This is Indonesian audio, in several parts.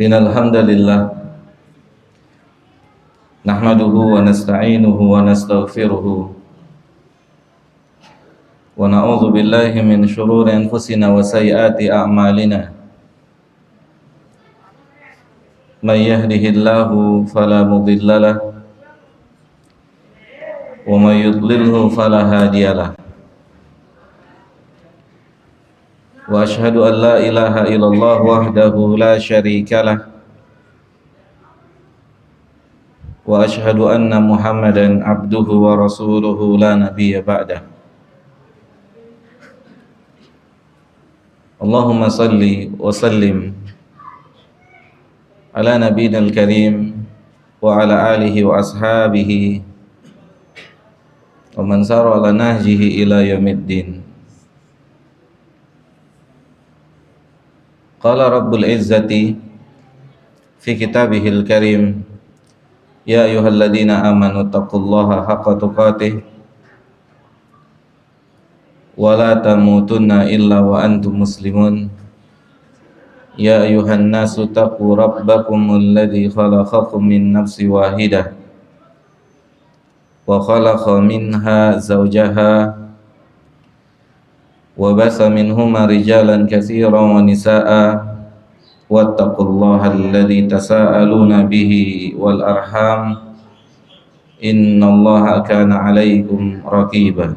Innal hamdalillah nahmaduhu wa nasta'inuhu wa nastaghfiruhu wa na'udzu billahi min shururi anfusina wa sayyiati a'malina. May yahdihillahu fala mudilla lahu wa may yudlilhu fala hadiyalah. Wa ashhadu an la ilaha illallah wahdahu la syarika lah wa ashhadu anna Muhammadan abduhu wa rasuluhu la nabiyya ba'dah. Allahumma salli wa sallim ala nabiyyil karim wa ala alihi wa ashabihi wa man sara ala nahjihi ila yaumiddin. Qala Rabbul Izzati fi kitabihil karim, ya ayyuhalladzina amanu taqullaha haqqa tuqatih wa la tamutunna illa wa antum muslimun. Ya ayyuhan nasu taqu rabbakumul ladzi khalaqakum min nafsin wahidah wa khalaqa minha zawjaha wa basa minhuma rijalan katsiran wa nisaa'a wattaqullaha alladzi tasaaluna bihi wal arham innallaha kana 'alaikum raqiba.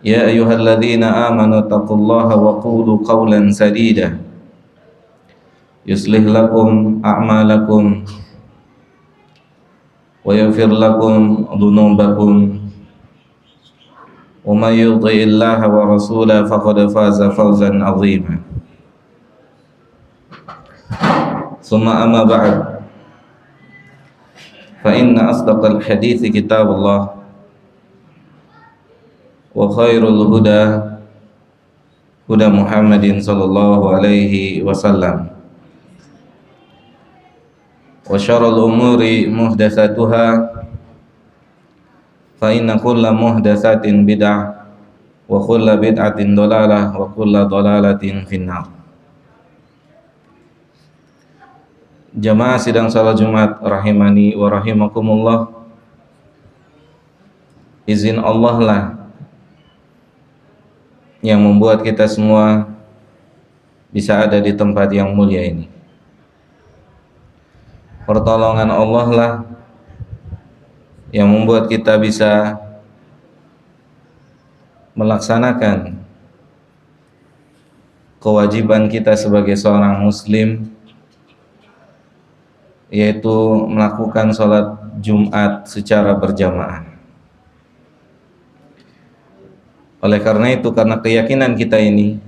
Ya ayyuhalladzina amanu taqullaha wa qulu qawlan sadida yuslih lakum a'malakum wa yaghfir lakum dhunubakum wa may yuti'illaha wa rasulahu faqad faza fawzan 'azima. Summa amma ba'd, fa inna asdaqal hadithi kitabullah wa khairul huda huda Muhammadin sallallahu alaihi wasallam wa syarrul umuri muhdatsatuha fa inna kulla muhdatsatin bid'ah wa kulla bid'atin dhalalah wa kulla dhalalatin finnar. Jamaah sidang salat Jumat rahimani wa rahimakumullah, izin Allah lah yang membuat kita semua bisa ada di tempat yang mulia ini. Pertolongan Allah lah yang membuat kita bisa melaksanakan kewajiban kita sebagai seorang muslim, yaitu melakukan sholat Jumat secara berjamaah. Oleh karena itu, karena keyakinan kita ini,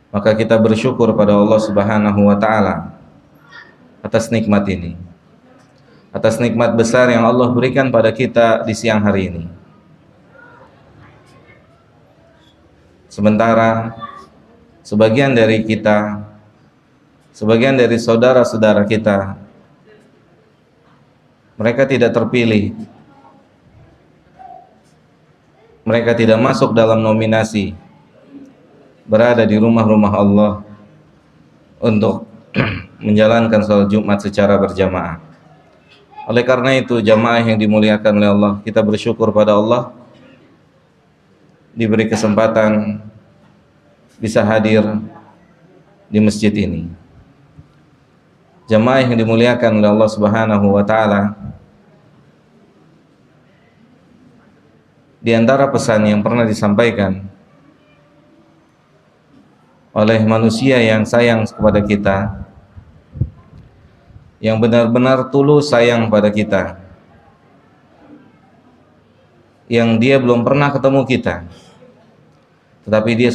maka kita bersyukur pada Allah Subhanahu wa ta'ala atas nikmat ini, atas nikmat besar yang Allah berikan pada kita di siang hari ini. Sementara sebagian dari kita, sebagian dari saudara-saudara kita, mereka tidak terpilih, mereka tidak masuk dalam nominasi berada di rumah-rumah Allah untuk menjalankan sholat Jumat secara berjamaah. Oleh karena itu, jamaah yang dimuliakan oleh Allah, kita bersyukur pada Allah diberi kesempatan bisa hadir di masjid ini. Jamaah yang dimuliakan oleh Allah Subhanahu wa ta'ala, di antara pesan yang pernah disampaikan oleh manusia yang sayang kepada kita, yang benar-benar tulus sayang pada kita, yang dia belum pernah ketemu kita, tetapi dia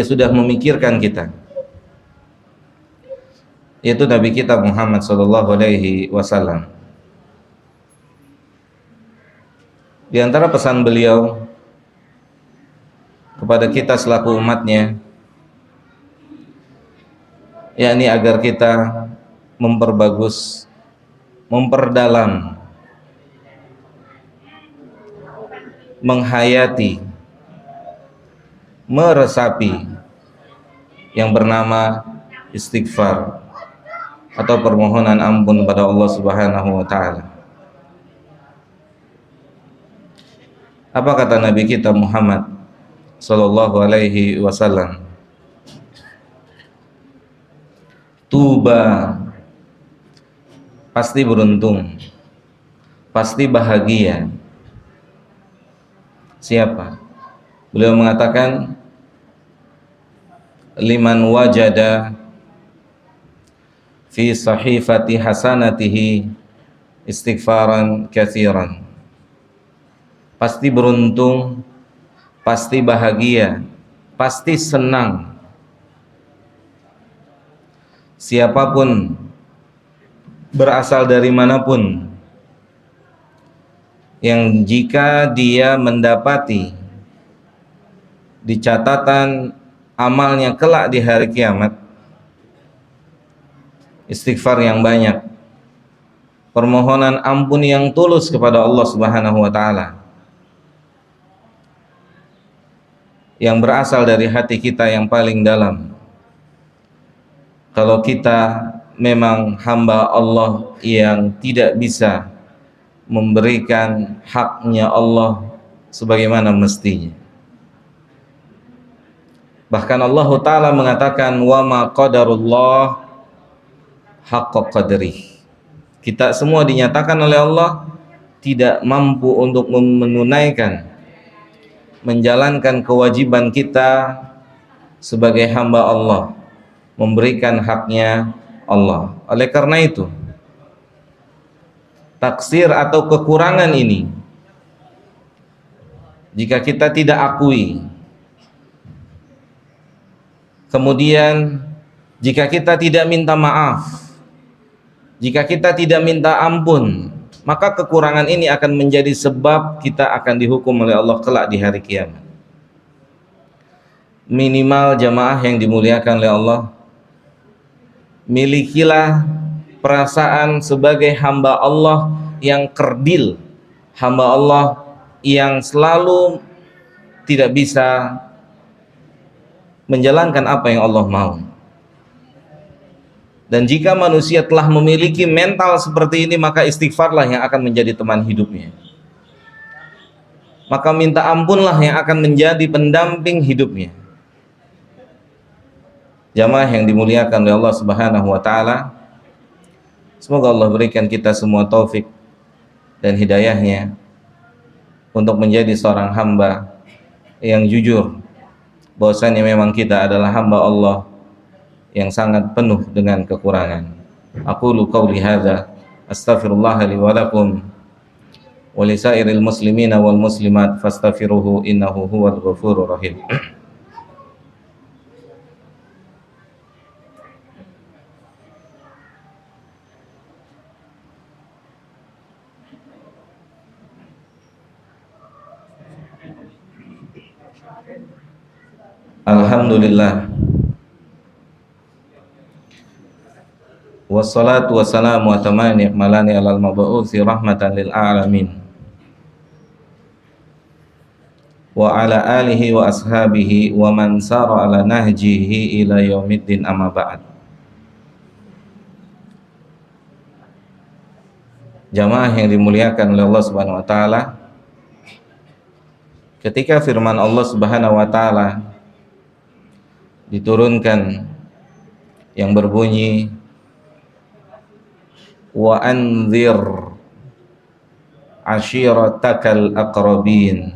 sudah memikirkan kita, yaitu Nabi kita Muhammad sallallahu alaihi wasallam. Di antara pesan beliau kepada kita selaku umatnya, yakni agar kita memperbagus, memperdalam, menghayati, meresapi yang bernama istighfar atau permohonan ampun pada Allah Subhanahu wa taala. Apa kata Nabi kita Muhammad sallallahu alaihi wasallam? Tuba, pasti beruntung, pasti bahagia. Siapa? Beliau mengatakan, liman wajada fi sahifati hasanatihi istighfaran katsiran. Pasti beruntung, pasti bahagia, pasti senang. Siapapun, berasal dari manapun, yang jika dia mendapati di catatan amalnya kelak di hari kiamat istighfar yang banyak, permohonan ampun yang tulus kepada Allah Subhanahu wa taala, yang berasal dari hati kita yang paling dalam. Kalau kita memang hamba Allah yang tidak bisa memberikan haknya Allah sebagaimana mestinya. Bahkan Allah Ta'ala mengatakan, wa ma qadarullah haqqa qadrih. Kita semua dinyatakan oleh Allah tidak mampu untuk menunaikan, menjalankan kewajiban kita sebagai hamba Allah, memberikan haknya Allah. Oleh karena itu, taksir atau kekurangan ini, jika kita tidak akui, kemudian jika kita tidak minta maaf, jika kita tidak minta ampun, maka kekurangan ini akan menjadi sebab kita akan dihukum oleh Allah kelak di hari kiamat. Minimal jamaah yang dimuliakan oleh Allah, milikilah perasaan sebagai hamba Allah yang kerdil, hamba Allah yang selalu tidak bisa menjalankan apa yang Allah mau. Dan jika manusia telah memiliki mental seperti ini, maka istighfarlah yang akan menjadi teman hidupnya. Maka minta ampunlah yang akan menjadi pendamping hidupnya. Jamaah yang dimuliakan oleh Allah Subhanahu wa taala, semoga Allah berikan kita semua taufik dan hidayahnya untuk menjadi seorang hamba yang jujur bahwasanya memang kita adalah hamba Allah yang sangat penuh dengan kekurangan. Aqulu qauli hadza astaghfirullah li wa lakum wa lisairil muslimina wal muslimat fastaghfiruhu innahu huwal ghafurur rahim. Alhamdulillah, wassalatu wassalamu atamani akmalani alal mab'uthi rahmatan lil alamin wa ala alihi wa ashabihi wa man sara ala nahjihi ila yaumiddin, amma ba'd. Jamaah yang dimuliakan oleh Allah Subhanahu wa taala, ketika firman Allah Subhanahu wa taala diturunkan yang berbunyi wa anzir ashiratakal aqrabin,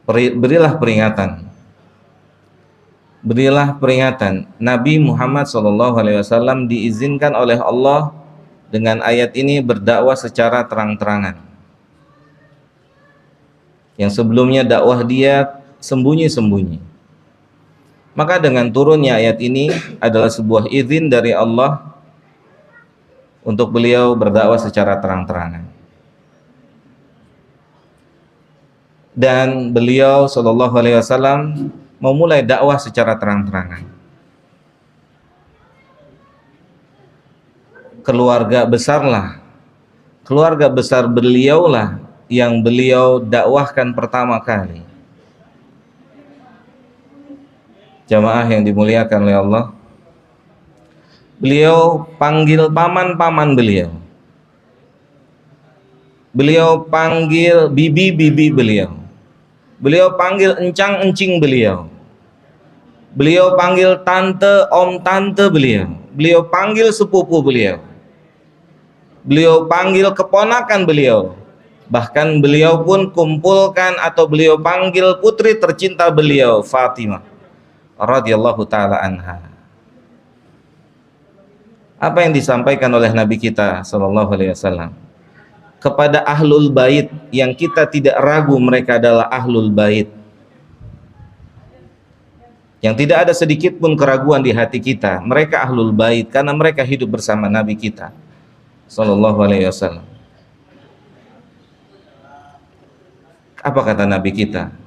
berilah peringatan, berilah peringatan. Nabi Muhammad SAW diizinkan oleh Allah dengan ayat ini berdakwah secara terang-terangan. Yang sebelumnya dakwah dia sembunyi-sembunyi. Maka dengan turunnya ayat ini adalah sebuah izin dari Allah untuk beliau berdakwah secara terang-terangan. Dan beliau sallallahu alaihi wasallam memulai dakwah secara terang-terangan. Keluarga besar beliaulah yang beliau dakwahkan pertama kali. Jamaah yang dimuliakan oleh Allah, beliau panggil paman-paman beliau, beliau panggil bibi-bibi beliau, beliau panggil encang-encing beliau, beliau panggil tante, om tante beliau, beliau panggil sepupu beliau, beliau panggil keponakan beliau, bahkan beliau pun kumpulkan atau beliau panggil putri tercinta beliau, Fatimah radhiyallahu taala anha. Apa yang disampaikan oleh Nabi kita sallallahu alaihi wasallam kepada ahlul bait yang kita tidak ragu mereka adalah ahlul bait, yang tidak ada sedikit pun keraguan di hati kita, mereka ahlul bait karena mereka hidup bersama Nabi kita sallallahu alaihi wasallam. Apa kata Nabi kita?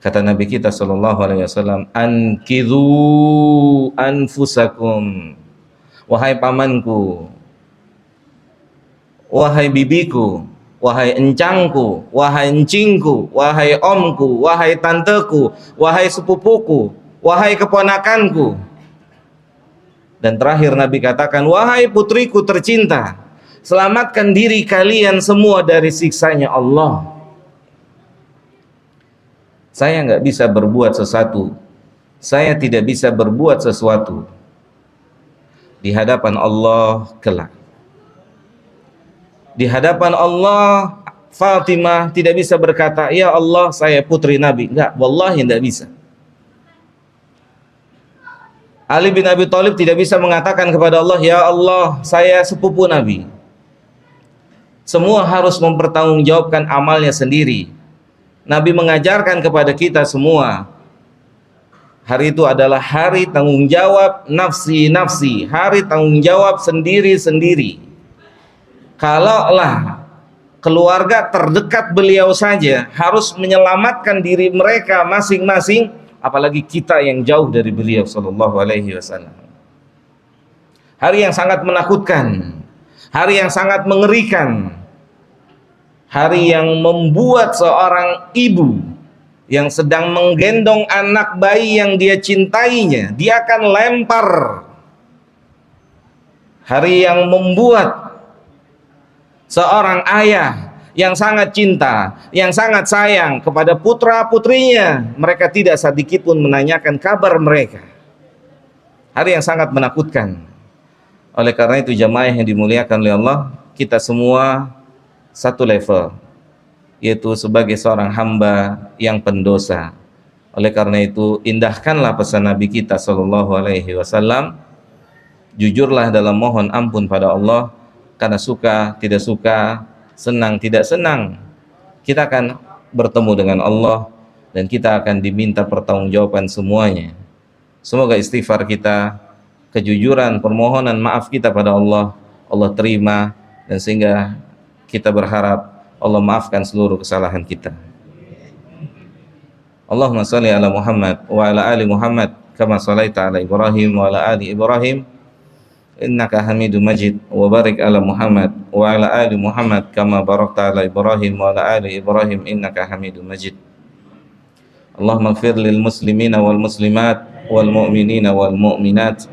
Kata Nabi kita sallallahu alaihi wasallam, "Ankidhu anfusakum." Wahai pamanku, wahai bibiku, wahai encangku, wahai encingku, wahai omku, wahai tanteku, wahai sepupuku, wahai keponakanku. Dan terakhir Nabi katakan, wahai putriku tercinta, selamatkan diri kalian semua dari siksanya Allah. Saya nggak bisa berbuat sesuatu, saya tidak bisa berbuat sesuatu di hadapan Allah kelak. Di hadapan Allah, Fatimah tidak bisa berkata, ya Allah saya putri Nabi. Enggak, wallahi tidak bisa. Ali bin Abi Thalib tidak bisa mengatakan kepada Allah, ya Allah saya sepupu Nabi. Semua harus mempertanggungjawabkan amalnya sendiri. Nabi mengajarkan kepada kita semua, hari itu adalah hari tanggung jawab nafsi-nafsi, hari tanggung jawab sendiri-sendiri. Kalaulah keluarga terdekat beliau saja harus menyelamatkan diri mereka masing-masing, apalagi kita yang jauh dari beliau sallallahu alaihi wasallam. Hari yang sangat menakutkan, hari yang sangat mengerikan, hari yang membuat seorang ibu yang sedang menggendong anak bayi yang dia cintainya, dia akan lempar. Hari yang membuat seorang ayah yang sangat cinta, yang sangat sayang kepada putra-putrinya, mereka tidak sedikit pun menanyakan kabar mereka. Hari yang sangat menakutkan. Oleh karena itu jamaah yang dimuliakan oleh Allah, kita semua satu level, yaitu sebagai seorang hamba yang pendosa. Oleh karena itu indahkanlah pesan Nabi kita sallallahu alaihi wasallam, jujurlah dalam mohon ampun pada Allah, karena suka tidak suka, senang tidak senang, kita akan bertemu dengan Allah dan kita akan diminta pertanggungjawaban semuanya. Semoga istighfar kita, kejujuran, permohonan maaf kita pada Allah, Allah terima, dan sehingga kita berharap Allah maafkan seluruh kesalahan kita. Allahumma salli ala Muhammad wa ala ali Muhammad kama shalaita ala Ibrahim wa ala ali Ibrahim innaka Hamidum Majid, wa barik ala Muhammad wa ala ali Muhammad kama barakta ala Ibrahim wa ala ali Ibrahim innaka Hamidum Majid. Allahumma ighfir lil muslimina wal muslimat wal mu'minina wal mu'minat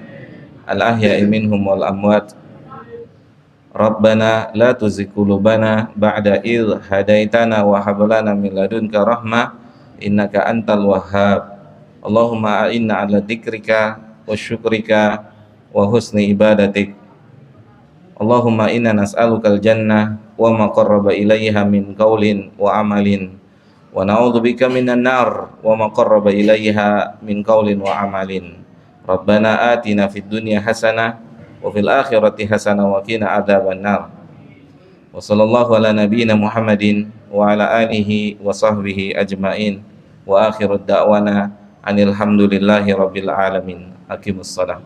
al ahya'i minhum wal amwat. Rabbana la tuzigh qulubana ba'da idh hadaitana wa hab lana min ladunka rahmah innaka antal wahhab. Allahumma a'inna ala dzikrika wa syukrika wa husni ibadatik. Allahumma inna nas'alukal jannah wa ma qarraba ilaiha min qaulin wa amalin, wa na'udzubika minan nar wa ma qarraba ilaiha min qaulin wa amalin. Rabbana atina fid dunya hasanah wa fil akhirati hasanah wa qina adzabannar. Wa sallallahu ala nabiyyina Muhammadin wa ala alihi wa sahbihi ajmain. Wa akhirud da'wana anil hamdulillahi rabbil alamin. Aqimus salam.